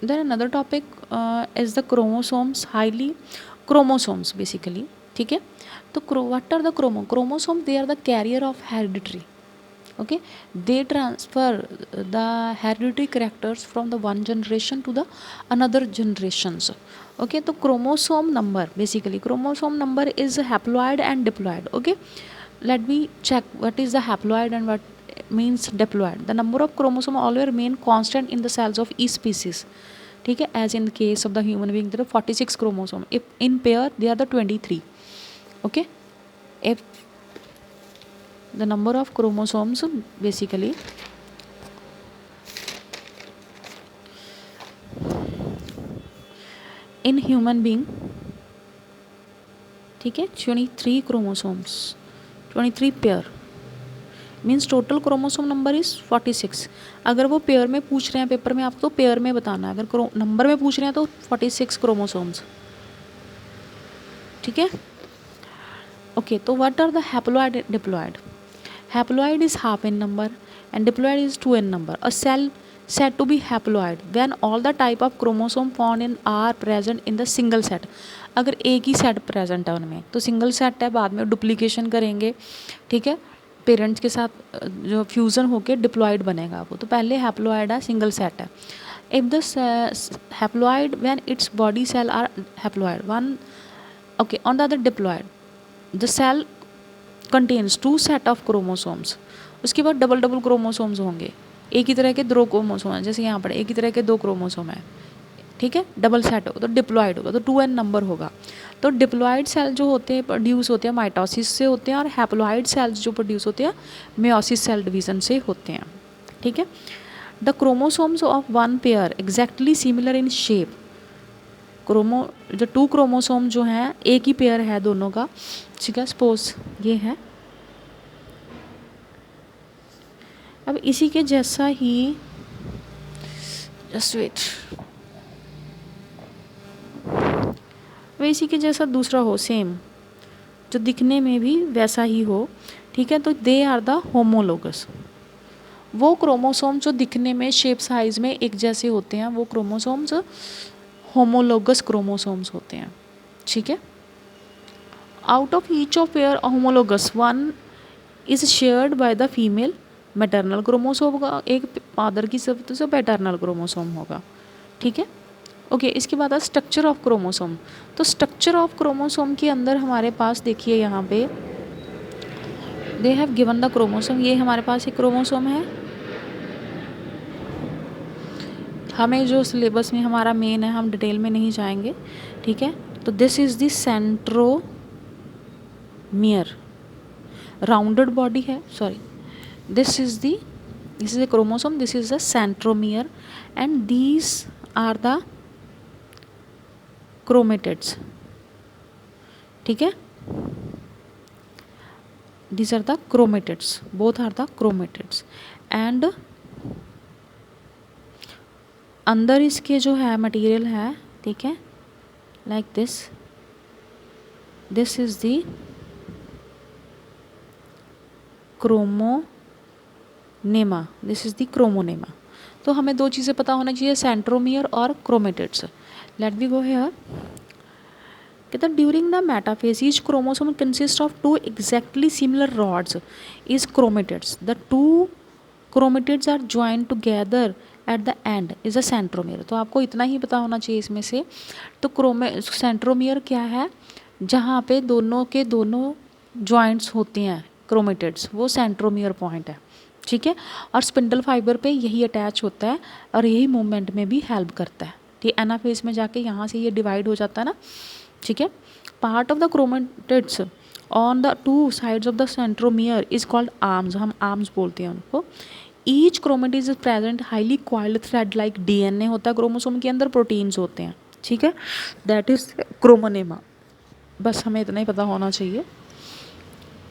Then another topic is the chromosomes, highly chromosomes basically, ठीक है। तो what are the chromosome, they are the carrier of hereditary, okay, they transfer the hereditary characters from the one generation to the another generations, okay। तो chromosome number, basically chromosome number is haploid and diploid, okay। let me check what is the haploid and what means diploid. The number of chromosome always remain constant in the cells of each species, ठीक है। as in the case of the human being there are 46 chromosome, if in pair they are the 23, okay। if the number of chromosomes basically in human being, ठीक है, 23 chromosomes, 23 pair means total chromosome number is 46। अगर वो pair में पूछ रहे हैं paper में आपको, तो पेयर में बताना है, अगर नंबर में पूछ रहे हैं तो 46 क्रोमोसोम्स, ठीक है। ओके, तो what are the haploid, diploid. Haploid is half n number and diploid is 2n number. A cell said to be haploid when all the type of chromosome found in are present in the single set. अगर एक ही set present है उनमें तो single set है, बाद में duplication करेंगे, ठीक है, पेरेंट्स के साथ जो फ्यूज़न होके डिप्लॉइड बनेगा वो, तो पहले हैप्लॉइड है, सिंगल सेट है। If the haploid when its body cell are haploid one, okay, on the other diploid the cell contains 2 set of chromosomes. उसके बाद डबल डबल क्रोमोसोम्स होंगे, एक ही तरह के 2 क्रोमोसोम हैं, जैसे यहाँ पर एक ही तरह के 2 क्रोमोसोम हैं, ठीक है, डबल सेट होगा तो डिप्लॉइड होगा, तो 2n नंबर होगा। तो डिप्लॉइड सेल जो होते हैं प्रोड्यूस होते हैं माइटोसिस से होते हैं, और हैप्लॉइड सेल्स जो प्रोड्यूस होते हैं मेयोसिस सेल डिवीजन से होते हैं, ठीक है। The chromosomes of one pair exactly similar in shape, जो 2 क्रोमोसोम जो हैं एक ही पेयर है दोनों का, ठीक है, सपोज ये है। अब इसी के जैसा ही, जस्ट वेट, इसी के जैसा दूसरा हो सेम, जो दिखने में भी वैसा ही हो, ठीक है, तो दे आर द होमोलोगस। वो क्रोमोसोम जो दिखने में शेप साइज में एक जैसे होते हैं वो क्रोमोसोम्स होमोलोगस क्रोमोसोम्स होते हैं, ठीक है। Out of each of pair homologous one is shared by the female maternal chromosome होगा, एक फादर की तरफ से पैटर्नल क्रोमोसोम होगा, ठीक है। ओके, इसके बाद है स्ट्रक्चर ऑफ क्रोमोसोम। तो स्ट्रक्चर ऑफ क्रोमोसोम के अंदर हमारे पास देखिए यहाँ पे they have given the chromosome, ये हमारे पास एक क्रोमोसोम है, हमें जो सिलेबस में हमारा मेन है हम डिटेल में नहीं जाएंगे, ठीक है। तो this is the centromere, rounded body है, sorry, this is the chromosome, this is the centromere and these are the chromatids, ठीक है, these are the chromatids, both are the chromatids and अंदर इसके जो है मटेरियल है, ठीक है, like this is the chromonema, this is the chromonema. तो हमें 2 चीज़ें पता होना चाहिए, सेंट्रोमियर और chromatids. Let be go here, कहता during the metaphase each chromosome consist of 2 exactly similar rods is chromatids, the 2 chromatids are joint together at the end is a centromere. तो आपको इतना ही पता होना चाहिए इसमें से। तो सेंट्रोमियर क्या है, जहाँ पे दोनों के दोनों ज्वाइंट्स होते हैं क्रोमेटिड्स, वो सेंट्रोमियर पॉइंट है, ठीक है। और स्पिंडल फाइबर पे यही अटैच होता है और यही मूवमेंट में भी हेल्प करता है, ठीक है। एनाफेज में जाके यहाँ से ये डिवाइड हो जाता है ना, ठीक है। Part of the chromatids on the 2 sides of the centromere is called arms, हम आर्म्स बोलते हैं उनको। Each chromatid is present highly coiled thread like DNA होता है क्रोमोसोम के अंदर, प्रोटीन्स होते हैं, ठीक है, दैट इज क्रोमोनेमा। बस हमें इतना ही पता होना चाहिए,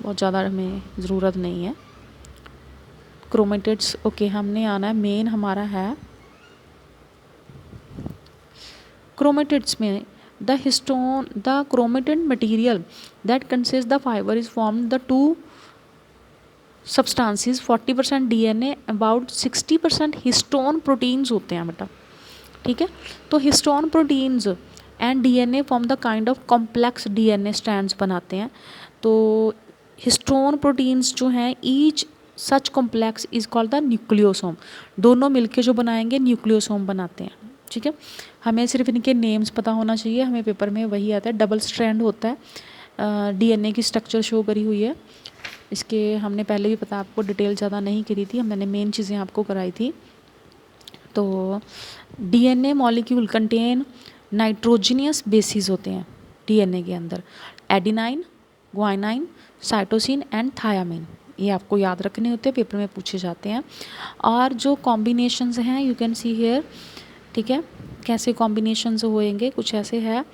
बहुत ज़्यादा हमें ज़रूरत नहीं है। क्रोमेटिड्स, ओके, हमने आना है, मेन हमारा है क्रोमेटिड्स में the chromatin material that consists the fiber is formed the 2 substances, 40% DNA, about 60% histone proteins होते हैं बेटा, ठीक है। तो histone proteins and DNA form the kind of complex DNA strands बनाते हैं। तो हिस्टोन प्रोटीन्स जो हैं each such complex is called the nucleosome, दोनों मिलके जो बनाएंगे न्यूक्लियोसोम बनाते हैं। ठीक है, हमें सिर्फ इनके नेम्स पता होना चाहिए, हमें पेपर में वही आता है। डबल स्ट्रैंड होता है, डीएनए की स्ट्रक्चर शो करी हुई है, इसके हमने पहले भी पता आपको डिटेल ज़्यादा नहीं करी थी, हमने मेन चीज़ें आपको कराई थी। तो DNA molecule contain nitrogenous basis होते हैं डीएनए के अंदर, एडिनाइन, ग्वाइनाइन, साइटोसिन एंड थायामिन, ये आपको याद रखने होते हैं, पेपर में पूछे जाते हैं। और जो कॉम्बिनेशंस हैं यू कैन सी हेयर, ठीक है, कैसे कॉम्बिनेशंस होएंगे, कुछ ऐसे है,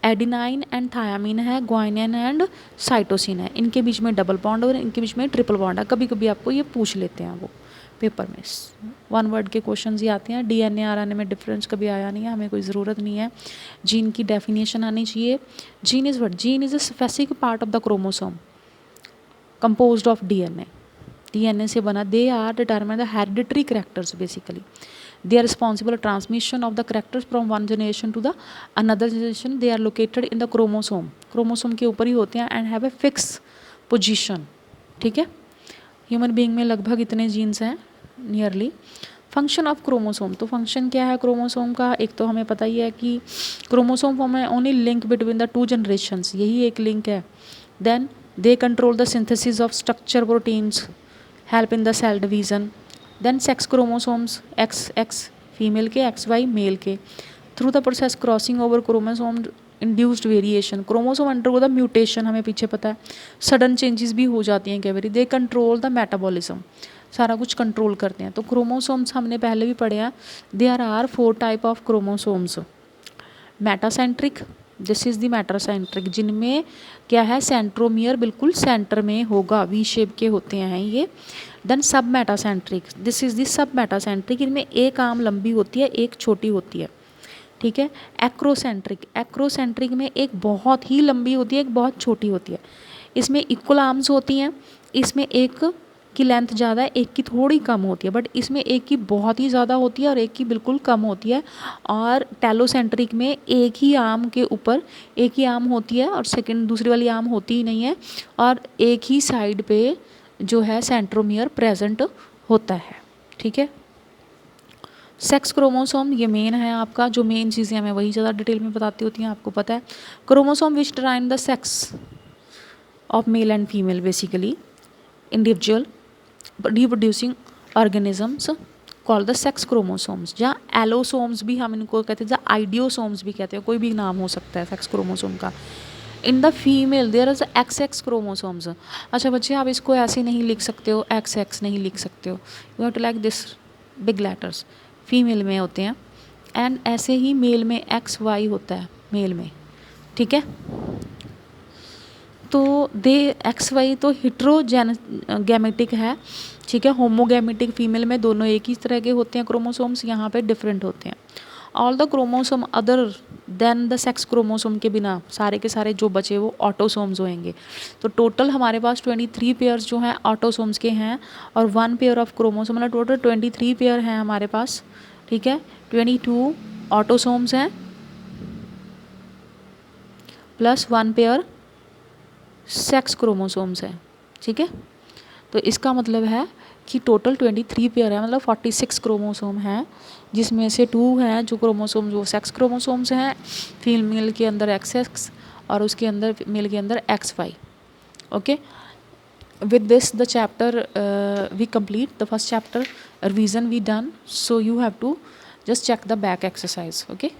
एडिनाइन एंड थायामिन है, ग्वाइनिन एंड साइटोसिन है, इनके बीच में डबल बॉन्ड और इनके बीच में ट्रिपल बॉन्ड है। कभी कभी आपको ये पूछ लेते हैं वो पेपर में, वन वर्ड के क्वेश्चन ही आते हैं। डीएनए आरएनए में डिफरेंस कभी आया नहीं है, हमें कोई ज़रूरत नहीं है। जीन की डेफिनेशन आनी चाहिए। Gene is what? Gene is a specific part of the chromosome composed of DNA, DNA से बना। They are determine the hereditary characters basically, they are responsible for transmission of the characters from one generation to the another generation. They are located in the chromosome, chromosome के ऊपर ही होते हैं and have a fixed position। ठीक है, human being में लगभग इतने jeans हैं नियरली। फंक्शन ऑफ क्रोमोसोम, तो फंक्शन क्या है क्रोमोसोम का? एक तो हमें पता ही है कि क्रोमोसोम फॉर्म है only link between the two generations, यही एक लिंक है। Then they control the synthesis of structure proteins, help in the cell division. Then sex chromosomes, X X female के, एक्स वाई मेल के। Through the process crossing over chromosome induced variation, chromosome undergo the mutation, हमें पीछे पता है। Sudden changes भी हो जाती हैं कई बार। दे कंट्रोल द मेटाबॉलिज्म, सारा कुछ कंट्रोल करते हैं। तो क्रोमोसोम्स हमने पहले भी पढ़े हैं। There are 4 type of chromosomes. Metacentric, this is the metacentric, जिनमें क्या है, सेंट्रोमियर बिल्कुल सेंटर में होगा, वी शेप के होते हैं ये। देन सब मेटासेंट्रिक, दिस इज़ दी सब मेटासेंट्रिक, इनमें एक आर्म लंबी होती है, एक छोटी होती है। ठीक है। एक्रोसेंट्रिक, एक्रोसेंट्रिक में एक बहुत ही लंबी होती है, एक बहुत छोटी होती है। इसमें इक्वल आर्म्स होती हैं, इसमें एक की लेंथ ज़्यादा है, एक की थोड़ी कम होती है, बट इसमें एक की बहुत ही ज़्यादा होती है और एक की बिल्कुल कम होती है। और टेलोसेंट्रिक में एक ही आर्म के ऊपर एक ही आर्म होती है और सेकंड दूसरी वाली आर्म होती ही नहीं है, और एक ही साइड पे जो है सेंट्रोमियर प्रेजेंट होता है। ठीक है। सेक्स क्रोमोसोम ये मेन है आपका, जो मेन चीज़ें हमें वही ज़्यादा डिटेल में बताती होती हैं, आपको पता है। Chromosome which determine the sex of male and female, basically individual reproducing organisms called the sex chromosomes, जहाँ एलोसोम्स भी हम इनको कहते हैं, जहाँ आइडियोसोम्स भी कहते हैं, कोई भी नाम हो सकता है सेक्स क्रोमोसोम का। In the female there is X X chromosomes. अच्छा बच्चे, आप इसको ऐसे नहीं लिख सकते हो, एक्स एक्स नहीं लिख सकते हो, you have to like this big letters, female में होते हैं। एंड ऐसे ही मेल में एक्स वाई होता है मेल में। ठीक है। तो दे एक्स वाई तो हिट्रोगैमेटिक है। ठीक है। होमोगैमेटिक फीमेल में दोनों एक ही तरह के होते हैं क्रोमोसोम्स, यहाँ पे डिफरेंट होते हैं। All the chromosome other than the sex chromosome के बिना सारे के सारे जो बचे वो ऑटोसोम्स होंगे। तो टोटल हमारे पास 23 पेयर्स जो हैं ऑटोसोम्स के हैं, और 1 पेयर ऑफ क्रोमोसोम, मतलब टोटल 23 पेयर हैं हमारे पास। ठीक है। 22 ऑटोसोम्स हैं प्लस 1 पेयर सेक्स क्रोमोसोम्स हैं। ठीक है। तो इसका मतलब है कि टोटल 23 पेयर है, मतलब 46 क्रोमोसोम हैं, जिसमें से 2 हैं जो क्रोमोसोम जो सेक्स क्रोमोसोम्स हैं, फीमेल के अंदर एक्स एक्स और उसके अंदर मेल के अंदर X Y. Okay, with this the chapter we complete the first chapter revision we done, so you have to just check the back exercise. Okay.